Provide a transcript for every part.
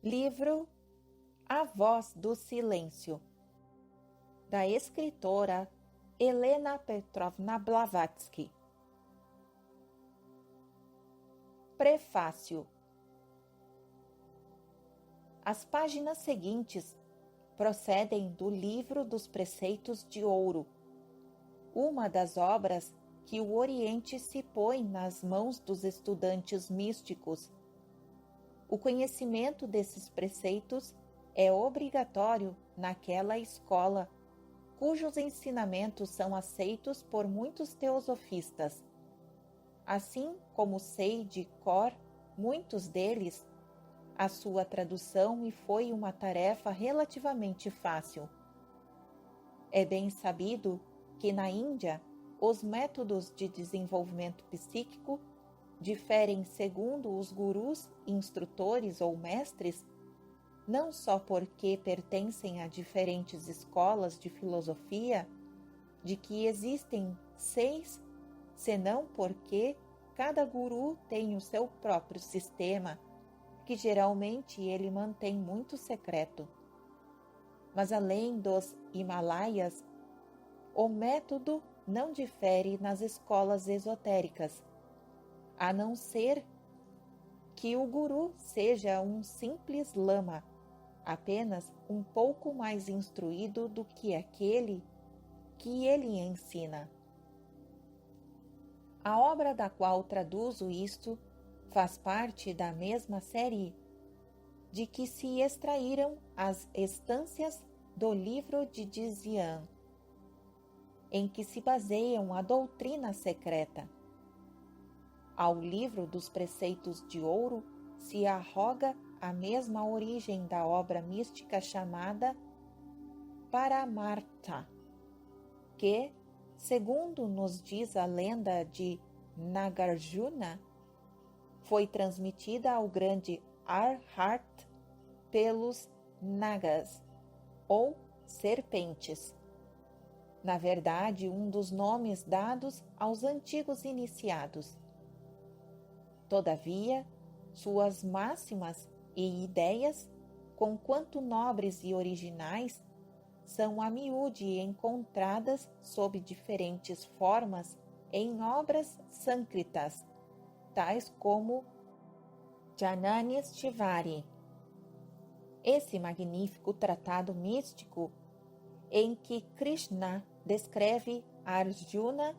Livro A Voz do Silêncio, da escritora Helena Petrovna Blavatsky. Prefácio. As páginas seguintes procedem do Livro dos Preceitos de Ouro, uma das obras que o Oriente se põe nas mãos dos estudantes místicos. O conhecimento desses preceitos é obrigatório naquela escola, cujos ensinamentos são aceitos por muitos teosofistas. Assim como sei de cor muitos deles, a sua tradução me foi uma tarefa relativamente fácil. É bem sabido que na Índia os métodos de desenvolvimento psíquico diferem segundo os gurus, instrutores ou mestres, não só porque pertencem a diferentes escolas de filosofia, de que existem 6, senão porque cada guru tem o seu próprio sistema, que geralmente ele mantém muito secreto. Mas além dos Himalaias, o método não difere nas escolas esotéricas, a não ser que o guru seja um simples lama, apenas um pouco mais instruído do que aquele que ele ensina. A obra da qual traduzo isto faz parte da mesma série de que se extraíram as estâncias do livro de Dzyan, em que se baseiam a doutrina secreta. Ao livro dos preceitos de ouro se arroga a mesma origem da obra mística chamada Paramartha, que, segundo nos diz a lenda de Nagarjuna, foi transmitida ao grande Arhat pelos Nagas, ou serpentes. Na verdade, um dos nomes dados aos antigos iniciados. Todavia, suas máximas e ideias, conquanto nobres e originais, são a miúde encontradas sob diferentes formas em obras sânscritas, tais como Janani Shrivari. Esse magnífico tratado místico, em que Krishna descreve a Arjuna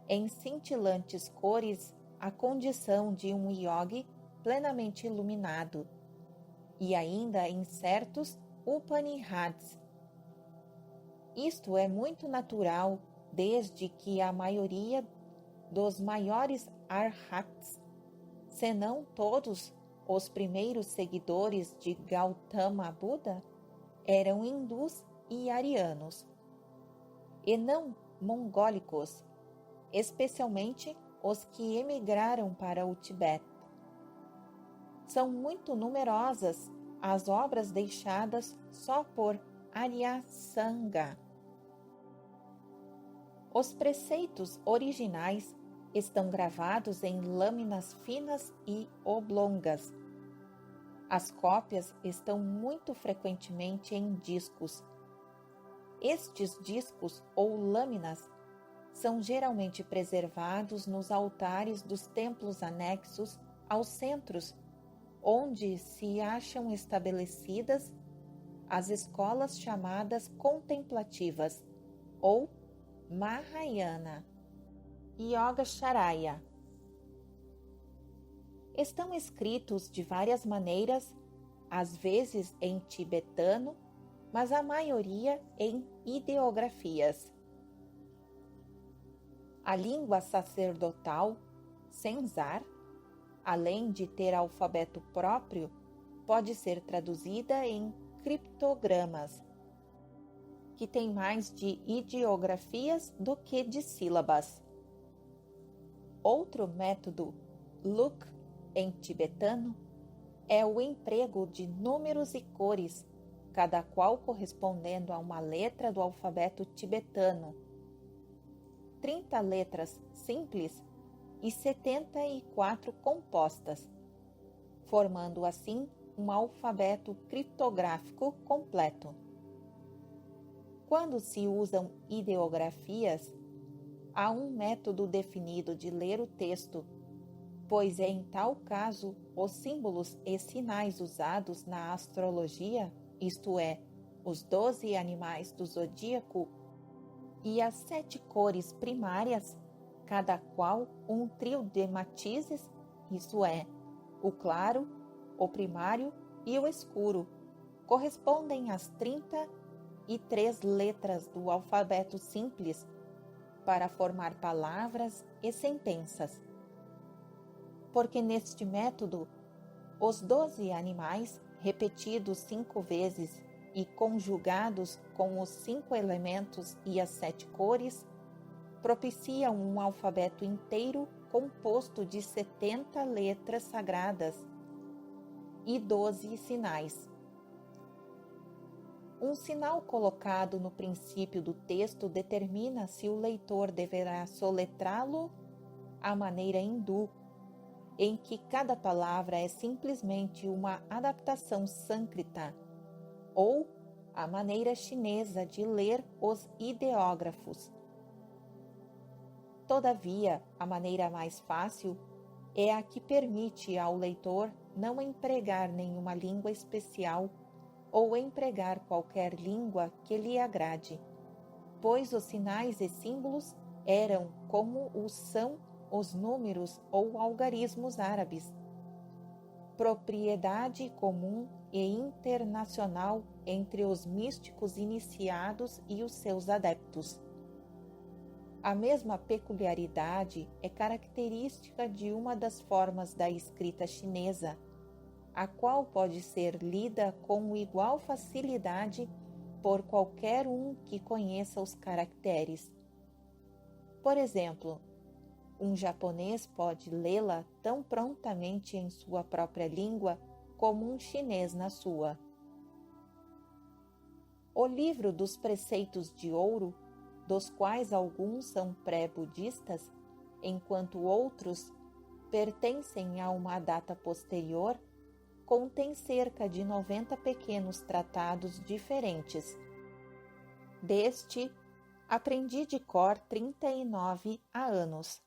em cintilantes cores a condição de um yogi plenamente iluminado, e ainda em certos Upanishads. Isto é muito natural, desde que a maioria dos maiores arhats, senão todos os primeiros seguidores de Gautama Buda, eram hindus e arianos, e não mongólicos, especialmente os que emigraram para o Tibete. São muito numerosas as obras deixadas só por Aryasanga. Os preceitos originais estão gravados em lâminas finas e oblongas. As cópias estão muito frequentemente em discos. Estes discos ou lâminas são geralmente preservados nos altares dos templos anexos aos centros, onde se acham estabelecidas as escolas chamadas contemplativas, ou Mahayana, Yogasharaya. Estão escritos de várias maneiras, às vezes em tibetano, mas a maioria em ideografias. A língua sacerdotal, Senzar, além de ter alfabeto próprio, pode ser traduzida em criptogramas, que tem mais de ideografias do que de sílabas. Outro método, Luk, em tibetano, é o emprego de números e cores, cada qual correspondendo a uma letra do alfabeto tibetano. 30 letras simples e 74 compostas, formando assim um alfabeto criptográfico completo. Quando se usam ideografias, há um método definido de ler o texto, pois é em tal caso os símbolos e sinais usados na astrologia, isto é, os 12 animais do zodíaco e as 7 cores primárias, cada qual um trio de matizes, isso é, o claro, o primário e o escuro, correspondem às 33 letras do alfabeto simples para formar palavras e sentenças. Porque neste método, os 12 animais, repetidos 5 vezes e conjugados com os 5 elementos e as 7 cores, propiciam um alfabeto inteiro composto de 70 letras sagradas e 12 sinais. Um sinal colocado no princípio do texto determina se o leitor deverá soletrá-lo à maneira hindu, em que cada palavra é simplesmente uma adaptação sânscrita, ou a maneira chinesa de ler os ideógrafos. Todavia, a maneira mais fácil é a que permite ao leitor não empregar nenhuma língua especial ou empregar qualquer língua que lhe agrade, pois os sinais e símbolos eram como os são os números ou algarismos árabes, propriedade comum e internacional entre os místicos iniciados e os seus adeptos. A mesma peculiaridade é característica de uma das formas da escrita chinesa, a qual pode ser lida com igual facilidade por qualquer um que conheça os caracteres. Por exemplo, um japonês pode lê-la tão prontamente em sua própria língua como um chinês na sua. O livro dos preceitos de ouro, dos quais alguns são pré-budistas, enquanto outros pertencem a uma data posterior, contém cerca de 90 pequenos tratados diferentes. Deste, aprendi de cor 39 há anos.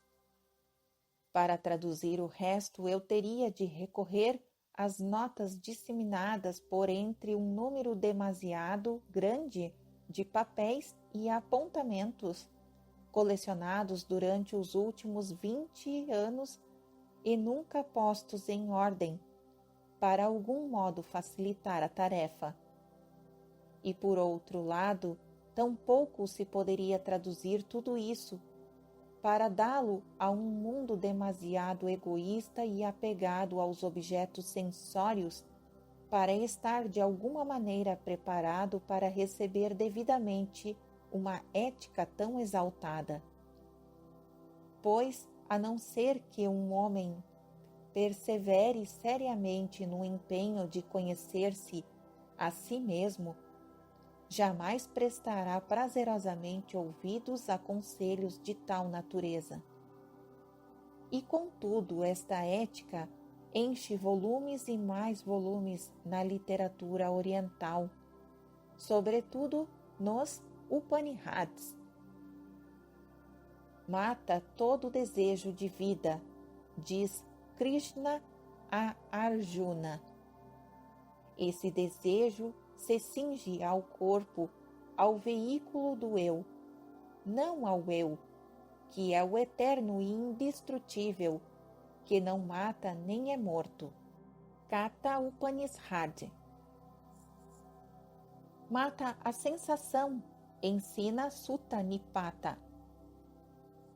Para traduzir o resto, eu teria de recorrer às notas disseminadas por entre um número demasiado grande de papéis e apontamentos, colecionados durante os últimos 20 anos e nunca postos em ordem, para algum modo facilitar a tarefa. E por outro lado, tampouco se poderia traduzir tudo isso para dá-lo a um mundo demasiado egoísta e apegado aos objetos sensórios para estar de alguma maneira preparado para receber devidamente uma ética tão exaltada. Pois, a não ser que um homem persevere seriamente no empenho de conhecer-se a si mesmo, jamais prestará prazerosamente ouvidos a conselhos de tal natureza. E contudo, esta ética enche volumes e mais volumes na literatura oriental, sobretudo nos Upanishads. Mata todo desejo de vida, diz Krishna a Arjuna. Esse desejo se cinge ao corpo, ao veículo do eu, não ao eu, que é o eterno e indestrutível, que não mata nem é morto. Katha Upanishad. Mata a sensação, ensina Sutta Nipata.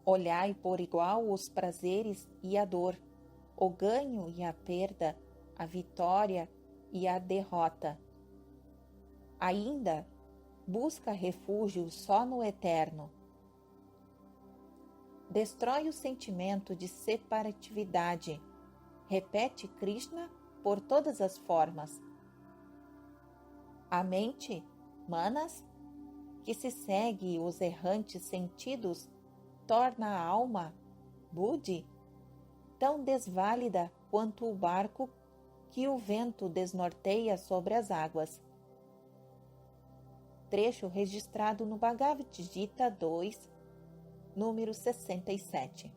Olhai por igual os prazeres e a dor, o ganho e a perda, a vitória e a derrota. Ainda, busca refúgio só no eterno. Destrói o sentimento de separatividade. Repete Krishna por todas as formas. A mente, manas, que se segue os errantes sentidos, torna a alma, Buddhi, tão desválida quanto o barco que o vento desnorteia sobre as águas. Trecho registrado no Bhagavad Gita 2, número 67.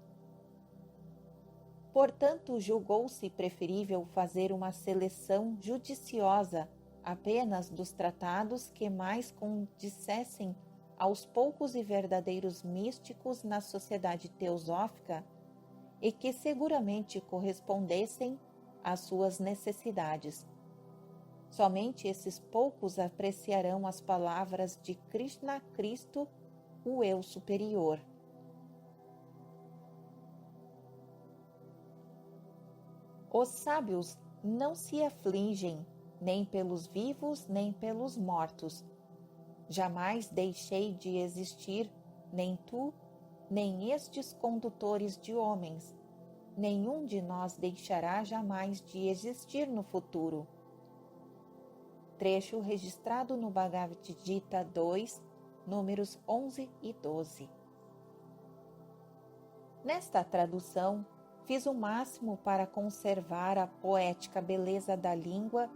Portanto, julgou-se preferível fazer uma seleção judiciosa apenas dos tratados que mais condissessem aos poucos e verdadeiros místicos na sociedade teosófica e que seguramente correspondessem às suas necessidades. Somente esses poucos apreciarão as palavras de Krishna Cristo, o Eu Superior. Os sábios não se afligem nem pelos vivos nem pelos mortos. Jamais deixei de existir, nem tu, nem estes condutores de homens. Nenhum de nós deixará jamais de existir no futuro. Trecho registrado no Bhagavad Gita 2, números 11 e 12. Nesta tradução, fiz o máximo para conservar a poética beleza da língua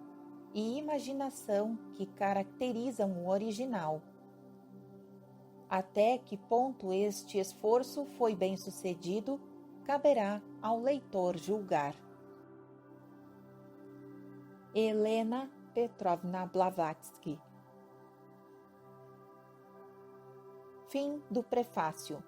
e imaginação que caracterizam o original. Até que ponto este esforço foi bem-sucedido, caberá ao leitor julgar. Helena Petrovna Blavatsky. Fim do prefácio.